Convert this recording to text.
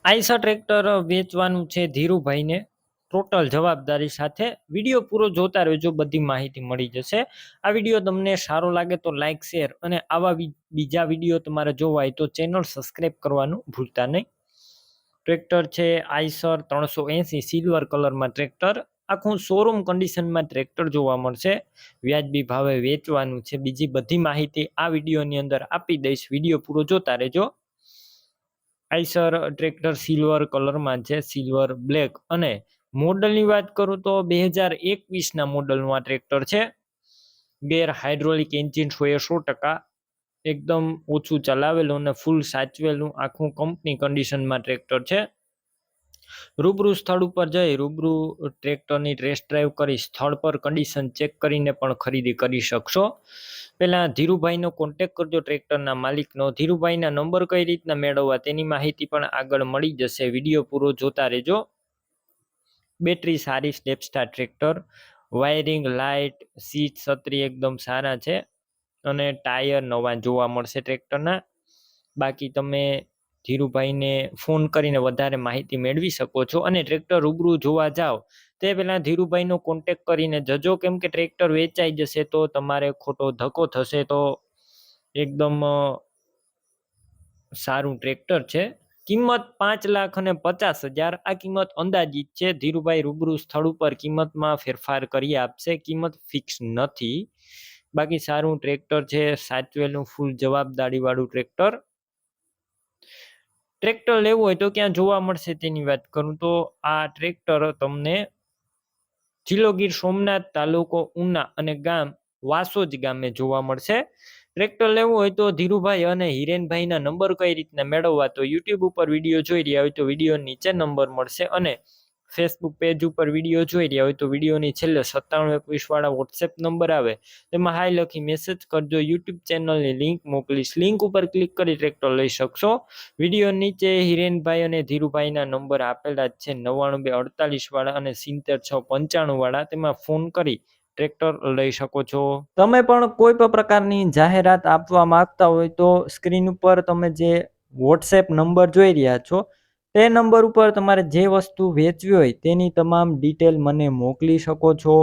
Eicher tractor વેચવાનું છે ધીરુભાઈને total જવાબદારી સાથે વિડીયો પૂરો જોતા રહેજો, બધી માહિતી મળી જશે। આ વિડીયો તમને સારો લાગે તો લાઇક શેર અને આવા બીજા વિડીયો તમારે જોવા હોય તો ચેનલ સબસ્ક્રાઇબ કરવાનું ભૂલતા નહીં। ટ્રેક્ટર છે આઈશર 380 સિલ્વર કલરમાં ટ્રેક્ટર, આખું શોરૂમ કન્ડિશનમાં ટ્રેક્ટર જોવા મળશે। વ્યાજબી ભાવે વેચવાનું છે। બીજી બધી માહિતી આ વિડીયોની અંદર આપી દઈશ, વિડીયો પૂરો જોતા રહેજો। આઈશર ટ્રેક્ટર સિલ્વર કલરમાં છે, સિલ્વર બ્લેક, અને મોડલની વાત કરું તો 2021ના મોડલનું આ ટ્રેક્ટર છે। ગેર હાઇડ્રોલિક એન્જિન 100%, એકદમ ઓછું ચલાવેલું અને ફૂલ સાચવેલું આખું કંપની કન્ડિશનમાં ટ્રેક્ટર છે। રૂબરૂ સ્થળ ઉપર જઈ રૂબરૂ ટ્રેક્ટરની ટેસ્ટ ડ્રાઈવ કરી સ્થળ પર કન્ડિશન ચેક કરીને પણ ખરીદી કરી શકશો। પહેલા ધીરુભાઈનો કોન્ટેક કરજો, ટ્રેક્ટરના માલિકનો। ધીરુભાઈના નંબર કઈ રીતના મેળવવા તેની માહિતી પણ આગળ મળી જશે, વિડીયો પૂરો જોતા રહેજો। બેટરી સારી, સ્ટેપસ્ટાર ટ્રેક્ટર, વાયરિંગ, લાઇટ, સીટ, છત્રી એકદમ સારા છે અને ટાયર નવા જોવા મળશે ટ્રેક્ટરના। બાકી તમે ધીરુભાઈને ફોન કરીને વધારે માહિતી મેળવી શકો છો, અને ટ્રેક્ટર રૂબરૂ જોવા જાઓ તે પહેલાં ધીરુભાઈનો કોન્ટેક કરીને જજો, કેમ કે ટ્રેક્ટર વેચાઈ જશે તો તમારે ખોટો ધક્કો થશે। તો એકદમ સારું ટ્રેક્ટર છે। કિંમત 5,50,000, આ કિંમત અંદાજિત છે। ધીરુભાઈ રૂબરૂ સ્થળ ઉપર કિંમતમાં ફેરફાર કરી આપશે, કિંમત ફિક્સ નથી। બાકી સારું ટ્રેક્ટર છે, સાચવેલું, ફૂલ જવાબદારી વાળું ટ્રેક્ટર। ટ્રેક્ટર લેવું હોય તો ક્યાં જોવા મળશે તેની વાત કરું તો આ ટ્રેક્ટર તમને જિલ્લો ગીર સોમનાથ, તાલુકો ઉના અને ગામ વાસોજ ગામે જોવા મળશે। ટ્રેક્ટર લેવું હોય તો ધીરુભાઈ અને હિરેનભાઈના નંબર કઈ રીતના મેળવવા, તો યુટ્યુબ ઉપર વિડીયો જોઈ રહ્યા હોય તો વિડીયો નીચે નંબર મળશે, અને ફેસબુક પેજ ઉપર વિડીયો જોઈ રહ્યા હોય તો વિડીયોની છેલ્લે 9721 વાળા વોટ્સએપ નંબર આવે તેમાં હાય લખી મેસેજ કરજો। યુટ્યુબ ચેનલની લિંક મોકલીશ, લિંક ઉપર ક્લિક કરી ટ્રેક્ટર લઈ શકશો। વિડીયો નીચે હિરેનભાઈ અને ધીરુભાઈના નંબર આપેલા જ છે, 99 વાળા અને 70 695 વાળા, તેમાં ફોન કરી ટ્રેક્ટર લઈ શકો છો। તમે પણ કોઈ પણ પ્રકારની જાહેરાત આપવા માંગતા હોય તો સ્ક્રીન ઉપર તમે જે વોટ્સએપ નંબર જોઈ રહ્યા છો તે નંબર ઉપર તમારે જે વસ્તુ વેચવી હોય તેની તમામ ડિટેલ મને મોકલી શકો છો।